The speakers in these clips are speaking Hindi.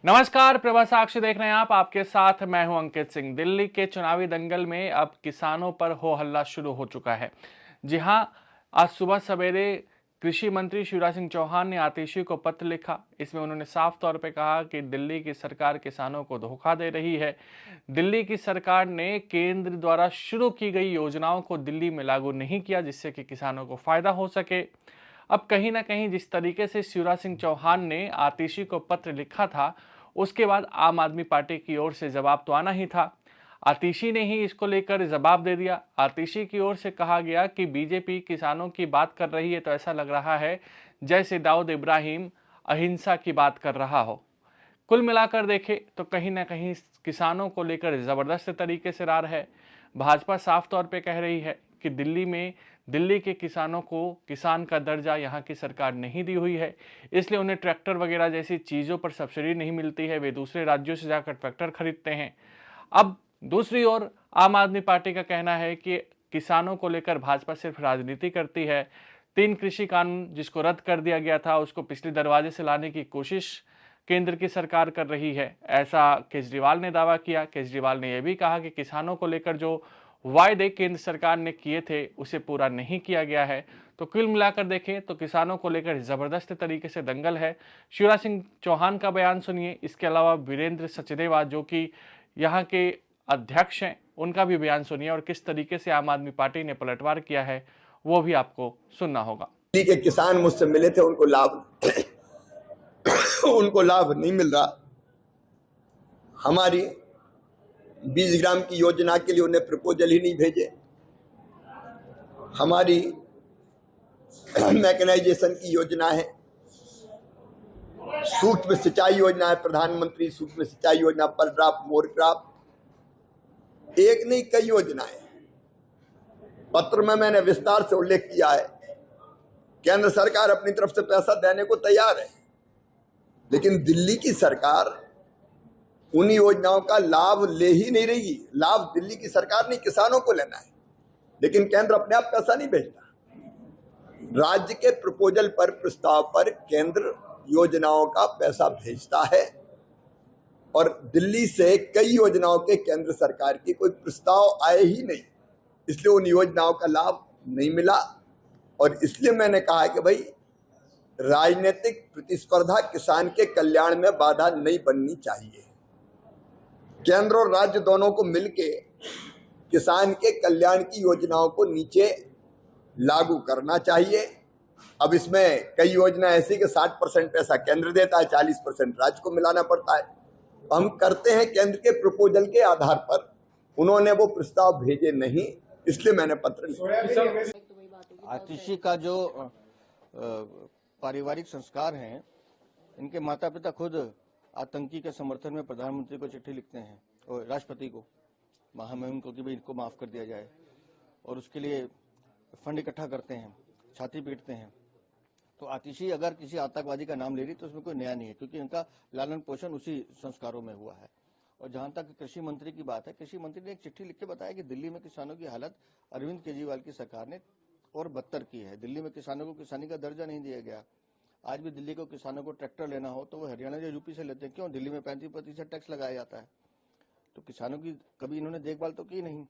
नमस्कार, प्रभा साक्षी देख रहे हैं आप। आपके साथ मैं हूं अंकित सिंह। दिल्ली के चुनावी दंगल में अब किसानों पर हो हल्ला शुरू हो चुका है। जी हां, आज सुबह सवेरे कृषि मंत्री शिवराज सिंह चौहान ने आतिशी को पत्र लिखा। इसमें उन्होंने साफ तौर पे कहा कि दिल्ली की सरकार किसानों को धोखा दे रही है। दिल्ली की सरकार ने केंद्र द्वारा शुरू की गई योजनाओं को दिल्ली में लागू नहीं किया, जिससे कि किसानों को फायदा हो सके। अब कहीं ना कहीं जिस तरीके से शिवराज सिंह चौहान ने आतिशी को पत्र लिखा था, उसके बाद आम आदमी पार्टी की ओर से जवाब तो आना ही था। आतिशी ने ही इसको लेकर जवाब दे दिया। आतिशी की ओर से कहा गया कि बीजेपी किसानों की बात कर रही है तो ऐसा लग रहा है जैसे दाऊद इब्राहिम अहिंसा की बात कर रहा हो। कुल मिलाकर देखें तो कहीं ना कहीं किसानों को लेकर जबरदस्त तरीके से रार है। भाजपा साफ तौर पे कह रही है कि दिल्ली के किसानों को किसान का दर्जा यहाँ की सरकार नहीं दी हुई है, इसलिए उन्हें ट्रैक्टर वगैरह जैसी चीज़ों पर सब्सिडी नहीं मिलती है। वे दूसरे राज्यों से जाकर ट्रैक्टर खरीदते हैं। अब दूसरी ओर आम आदमी पार्टी का कहना है कि किसानों को लेकर भाजपा सिर्फ राजनीति करती है। 3 कृषि कानून जिसको रद्द कर दिया गया था, उसको पिछले दरवाजे से लाने की कोशिश केंद्र की सरकार कर रही है, ऐसा केजरीवाल ने दावा किया। केजरीवाल ने यह भी कहा कि किसानों को लेकर जो वायदे केंद्र सरकार ने किए थे उसे पूरा नहीं किया गया है। तो कुल मिलाकर देखें तो किसानों को लेकर जबरदस्त तरीके से दंगल है। शिवराज सिंह चौहान का बयान सुनिए। इसके अलावा वीरेंद्र सचदेवा जो कि यहाँ के अध्यक्ष हैं, उनका भी बयान सुनिए और किस तरीके से आम आदमी पार्टी ने पलटवार किया है वो भी आपको सुनना होगा। दिल्ली के किसान मुझसे मिले थे, उनको लाभ नहीं मिल रहा। हमारी 20 ग्राम की योजना के लिए उन्हें प्रपोजल ही नहीं भेजे। हमारी मैकेनाइजेशन की योजना है, सूक्ष्म सिंचाई योजना है, प्रधानमंत्री सूक्ष्म सिंचाई योजना, पर ड्राप मोर ड्राप, एक नहीं कई योजनाएं। पत्र में मैंने विस्तार से उल्लेख किया है। केंद्र सरकार अपनी तरफ से पैसा देने को तैयार है, लेकिन दिल्ली की सरकार उन योजनाओं का लाभ ले ही नहीं रही। लाभ दिल्ली की सरकार ने किसानों को लेना है, लेकिन केंद्र अपने आप पैसा नहीं भेजता। राज्य के प्रपोजल पर, प्रस्ताव पर केंद्र योजनाओं का पैसा भेजता है और दिल्ली से कई योजनाओं के केंद्र सरकार की कोई प्रस्ताव आए ही नहीं, इसलिए उन योजनाओं का लाभ नहीं मिला। और इसलिए मैंने कहा कि भाई, राजनीतिक प्रतिस्पर्धा किसान के कल्याण में बाधा नहीं बननी चाहिए। केंद्र और राज्य दोनों को मिलके किसान के कल्याण की योजनाओं को नीचे लागू करना चाहिए। अब इसमें कई योजना ऐसी कि 60% पैसा केंद्र देता है, 40% राज्य को मिलाना पड़ता है। हम करते हैं केंद्र के प्रपोजल के आधार पर। उन्होंने वो प्रस्ताव भेजे नहीं, इसलिए मैंने पत्र लिखा। आतिशी का जो पारिवारिक संस्कार हैं, इनके माता पिता खुद आतंकी के समर्थन में प्रधानमंत्री को चिट्ठी लिखते हैं और राष्ट्रपति को, महामहिम को, कि भाई इनको माफ कर दिया जाए, और उसके लिए फंड इकट्ठा करते हैं, छाती पीटते हैं। तो आतिशी अगर किसी आतंकवादी का नाम ले रही तो उसमें कोई नया नहीं है, क्योंकि इनका लालन पोषण उसी संस्कारों में हुआ है। और जहां तक कृषि मंत्री की बात है, कृषि मंत्री ने एक चिट्ठी लिख के बताया कि दिल्ली में किसानों की हालत अरविंद केजरीवाल की सरकार ने और बदतर की है। दिल्ली में किसानों को किसानी का दर्जा नहीं दिया गया। आज भी दिल्ली को किसानों को ट्रैक्टर लेना हो तो वो हरियाणा या यूपी से लेते हैं। क्यों? दिल्ली में 35% टैक्स लगाया जाता है। तो किसानों की कभी इन्होंने देखभाल तो की नहीं।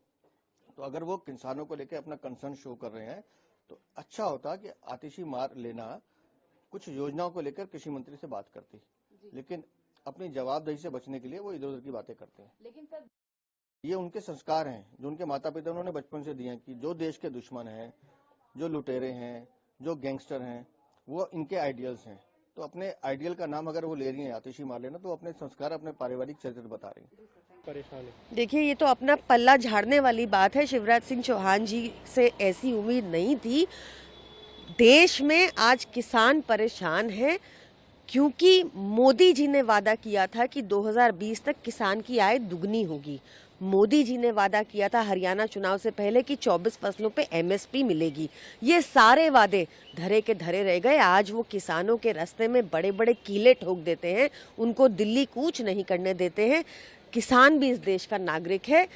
तो अगर वो किसानों को लेकर अपना कंसर्न शो कर रहे हैं तो अच्छा होता कि आतिशी मार लेना कुछ योजनाओं को लेकर कृषि मंत्री से बात करती, लेकिन अपनी जवाबदेही से बचने के लिए वो इधर उधर की बातें करते हैं। लेकिन सर, ये उनके संस्कार हैं जो उनके माता पिता उन्होंने बचपन से दिए हैं कि जो देश के दुश्मन हैं, जो लुटेरे हैं, जो गैंगस्टर हैं, वो इनके आइडियल्स हैं। तो अपने आइडियल का नाम अगर वो ले रही हैं आतिशी मार लेना, तो अपने संस्कार, अपने पारिवारिक चरित्र बता रही हैं। परेशान है। देखिए, ये तो अपना पल्ला झाड़ने वाली बात है। शिवराज सिंह चौहान जी से ऐसी उम्मीद नहीं थी। देश में आज किसान परेशान है क्योंकि मोदी जी ने वादा किया था कि 2020 तक किसान की आय दुगनी होगी। मोदी जी ने वादा किया था हरियाणा चुनाव से पहले कि 24 फसलों पे एमएसपी मिलेगी। ये सारे वादे धरे के धरे रह गए। आज वो किसानों के रास्ते में बड़े बड़े कीले ठोक देते हैं, उनको दिल्ली कूच नहीं करने देते हैं। किसान भी इस देश का नागरिक है।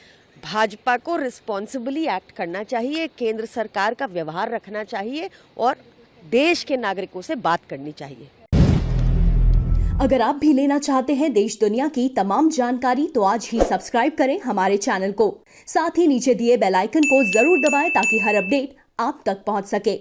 भाजपा को रिस्पॉन्सिबली एक्ट करना चाहिए, केंद्र सरकार का व्यवहार रखना चाहिए और देश के नागरिकों से बात करनी चाहिए। अगर आप भी लेना चाहते हैं देश दुनिया की तमाम जानकारी तो आज ही सब्सक्राइब करें हमारे चैनल को। साथ ही नीचे दिए बेल आइकन को जरूर दबाएं ताकि हर अपडेट आप तक पहुंच सके।